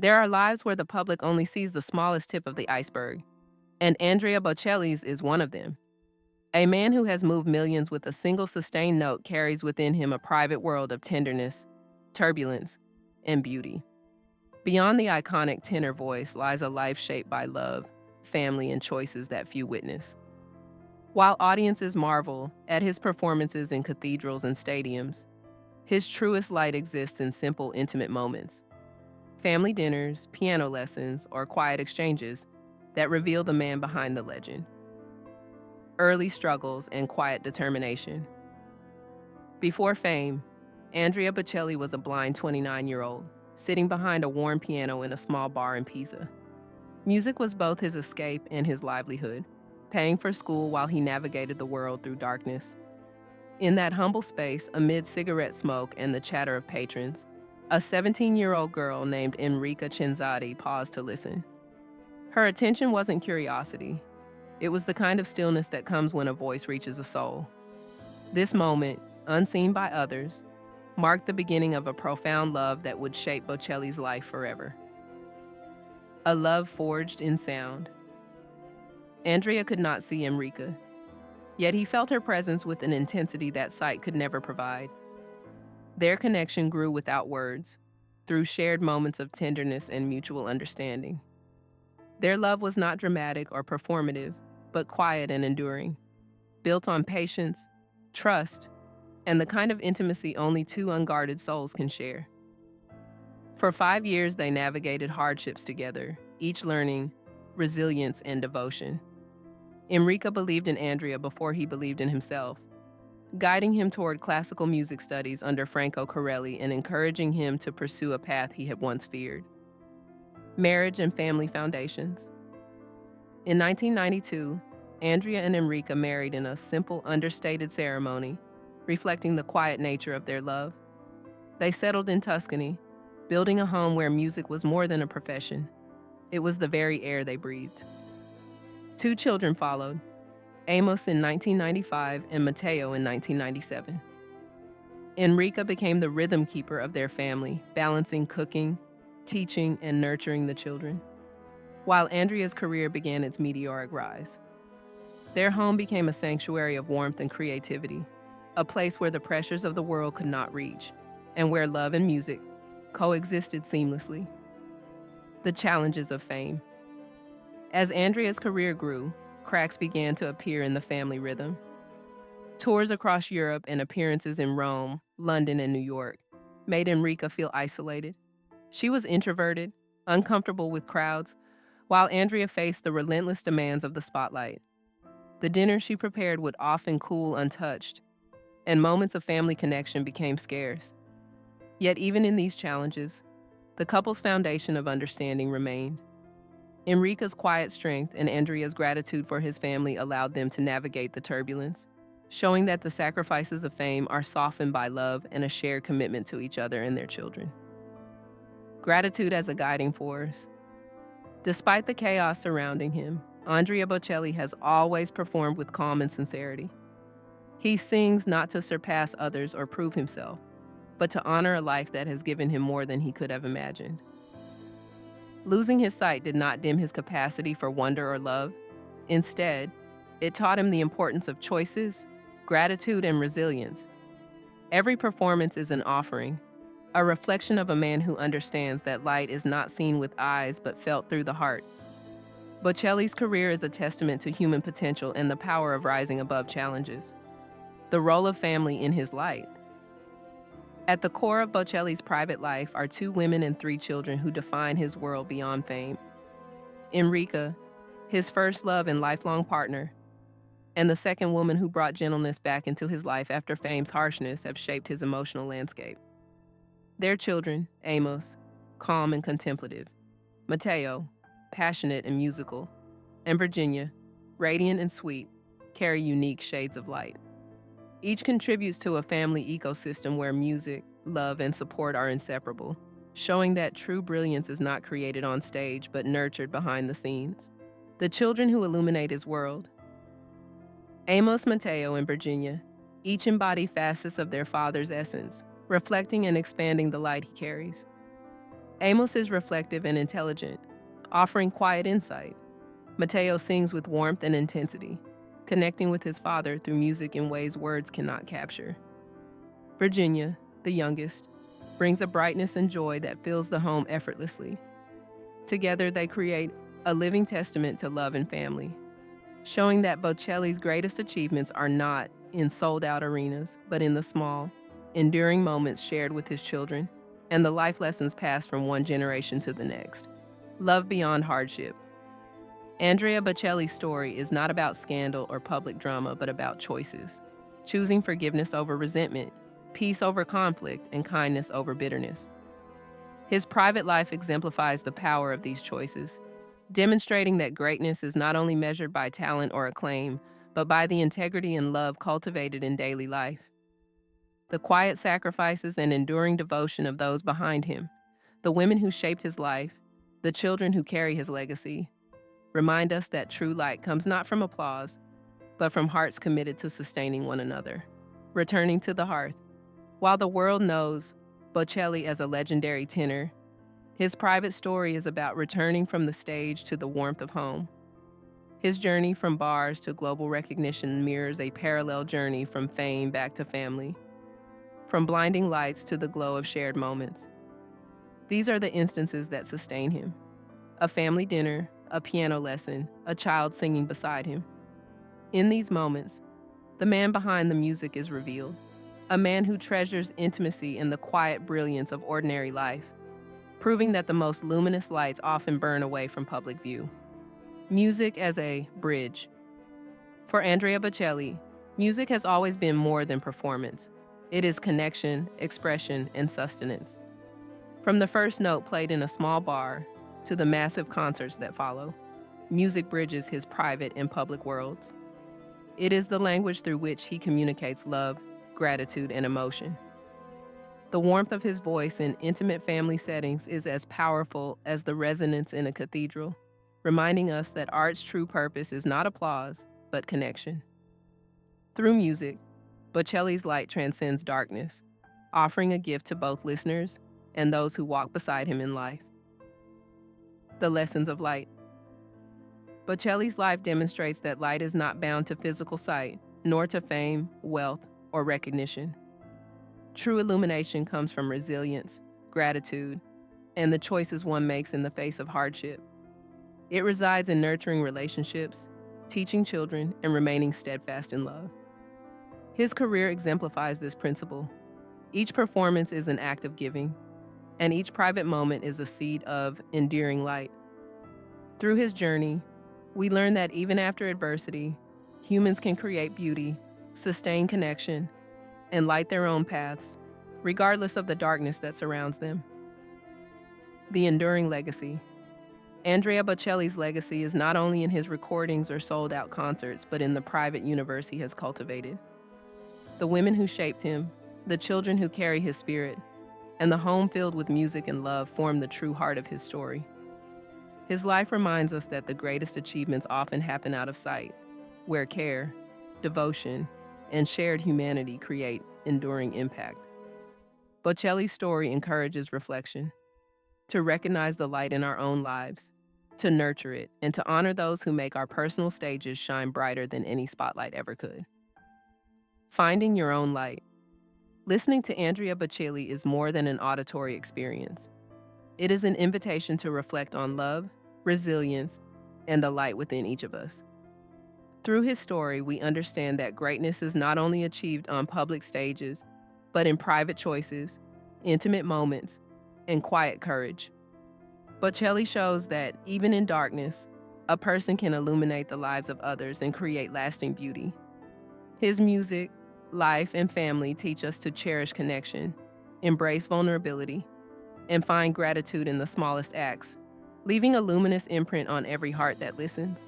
There are lives where the public only sees the smallest tip of the iceberg, and Andrea Bocelli's is one of them. A man who has moved millions with a single sustained note carries within him a private world of tenderness, turbulence, and beauty. Beyond the iconic tenor voice lies a life shaped by love, family, and choices that few witness. While audiences marvel at his performances in cathedrals and stadiums, his truest light exists in simple, intimate moments. Family dinners, piano lessons, or quiet exchanges that reveal the man behind the legend. Early struggles and quiet determination. Before fame, Andrea Bocelli was a blind 29-year-old, sitting behind a warm piano in a small bar in Pisa. Music was both his escape and his livelihood, paying for school while he navigated the world through darkness. In that humble space, amid cigarette smoke and the chatter of patrons, a 17-year-old girl named Enrica Cenzati paused to listen. Her attention wasn't curiosity. It was the kind of stillness that comes when a voice reaches a soul. This moment, unseen by others, marked the beginning of a profound love that would shape Bocelli's life forever. A love forged in sound. Andrea could not see Enrica, yet he felt her presence with an intensity that sight could never provide. Their connection grew without words, through shared moments of tenderness and mutual understanding. Their love was not dramatic or performative, but quiet and enduring, built on patience, trust, and the kind of intimacy only two unguarded souls can share. For 5 years, they navigated hardships together, each learning resilience and devotion. Enrica believed in Andrea before he believed in himself, guiding him toward classical music studies under Franco Corelli and encouraging him to pursue a path he had once feared. Marriage and family foundations. In 1992, Andrea and Enrica married in a simple, understated ceremony, reflecting the quiet nature of their love. They settled in Tuscany, building a home where music was more than a profession. It was the very air they breathed. 2 children followed, Amos in 1995 and Matteo in 1997. Enrica became the rhythm keeper of their family, balancing cooking, teaching, and nurturing the children, while Andrea's career began its meteoric rise. Their home became a sanctuary of warmth and creativity, a place where the pressures of the world could not reach, and where love and music coexisted seamlessly. The challenges of fame. As Andrea's career grew, cracks began to appear in the family rhythm. Tours across Europe and appearances in Rome, London, and New York made Enrica feel isolated. She was introverted, uncomfortable with crowds, while Andrea faced the relentless demands of the spotlight. The dinners she prepared would often cool untouched, and moments of family connection became scarce. Yet even in these challenges, the couple's foundation of understanding remained. Enrica's quiet strength and Andrea's gratitude for his family allowed them to navigate the turbulence, showing that the sacrifices of fame are softened by love and a shared commitment to each other and their children. Gratitude as a guiding force. Despite the chaos surrounding him, Andrea Bocelli has always performed with calm and sincerity. He sings not to surpass others or prove himself, but to honor a life that has given him more than he could have imagined. Losing his sight did not dim his capacity for wonder or love. Instead, it taught him the importance of choices, gratitude, and resilience. Every performance is an offering, a reflection of a man who understands that light is not seen with eyes but felt through the heart. Bocelli's career is a testament to human potential and the power of rising above challenges. The role of family in his light. At the core of Bocelli's private life are 2 women and 3 children who define his world beyond fame. Enrica, his first love and lifelong partner, and the second woman who brought gentleness back into his life after fame's harshness, have shaped his emotional landscape. Their children, Amos, calm and contemplative, Matteo, passionate and musical, and Virginia, radiant and sweet, carry unique shades of light. Each contributes to a family ecosystem where music, love, and support are inseparable, showing that true brilliance is not created on stage but nurtured behind the scenes. The children who illuminate his world. Amos, Matteo, and Virginia each embody facets of their father's essence, reflecting and expanding the light he carries. Amos is reflective and intelligent, offering quiet insight. Mateo sings with warmth and intensity, connecting with his father through music in ways words cannot capture. Virginia, the youngest, brings a brightness and joy that fills the home effortlessly. Together, they create a living testament to love and family, showing that Bocelli's greatest achievements are not in sold-out arenas, but in the small, enduring moments shared with his children and the life lessons passed from one generation to the next. Love beyond hardship. Andrea Bocelli's story is not about scandal or public drama, but about choices, choosing forgiveness over resentment, peace over conflict, and kindness over bitterness. His private life exemplifies the power of these choices, demonstrating that greatness is not only measured by talent or acclaim, but by the integrity and love cultivated in daily life. The quiet sacrifices and enduring devotion of those behind him, the women who shaped his life, the children who carry his legacy, remind us that true light comes not from applause, but from hearts committed to sustaining one another. Returning to the hearth. While the world knows Bocelli as a legendary tenor, his private story is about returning from the stage to the warmth of home. His journey from bars to global recognition mirrors a parallel journey from fame back to family, from blinding lights to the glow of shared moments. These are the instances that sustain him: a family dinner, a piano lesson, a child singing beside him. In these moments, the man behind the music is revealed, a man who treasures intimacy and the quiet brilliance of ordinary life, proving that the most luminous lights often burn away from public view. Music as a bridge. For Andrea Bocelli, music has always been more than performance. It is connection, expression, and sustenance. From the first note played in a small bar to the massive concerts that follow, music bridges his private and public worlds. It is the language through which he communicates love, gratitude, and emotion. The warmth of his voice in intimate family settings is as powerful as the resonance in a cathedral, reminding us that art's true purpose is not applause, but connection. Through music, Bocelli's light transcends darkness, offering a gift to both listeners and those who walk beside him in life. The lessons of light. Bocelli's life demonstrates that light is not bound to physical sight, nor to fame, wealth, or recognition. True illumination comes from resilience, gratitude, and the choices one makes in the face of hardship. It resides in nurturing relationships, teaching children, and remaining steadfast in love. His career exemplifies this principle. Each performance is an act of giving, and each private moment is a seed of enduring light. Through his journey, we learn that even after adversity, humans can create beauty, sustain connection, and light their own paths, regardless of the darkness that surrounds them. The enduring legacy. Andrea Bocelli's legacy is not only in his recordings or sold-out concerts, but in the private universe he has cultivated. The women who shaped him, the children who carry his spirit, and the home filled with music and love form the true heart of his story. His life reminds us that the greatest achievements often happen out of sight, where care, devotion, and shared humanity create enduring impact. Bocelli's story encourages reflection, to recognize the light in our own lives, to nurture it, and to honor those who make our personal stages shine brighter than any spotlight ever could. Finding your own light. Listening to Andrea Bocelli is more than an auditory experience. It is an invitation to reflect on love, resilience, and the light within each of us. Through his story, we understand that greatness is not only achieved on public stages, but in private choices, intimate moments, and quiet courage. Bocelli shows that even in darkness, a person can illuminate the lives of others and create lasting beauty. His music, life, and family teach us to cherish connection, embrace vulnerability, and find gratitude in the smallest acts, leaving a luminous imprint on every heart that listens.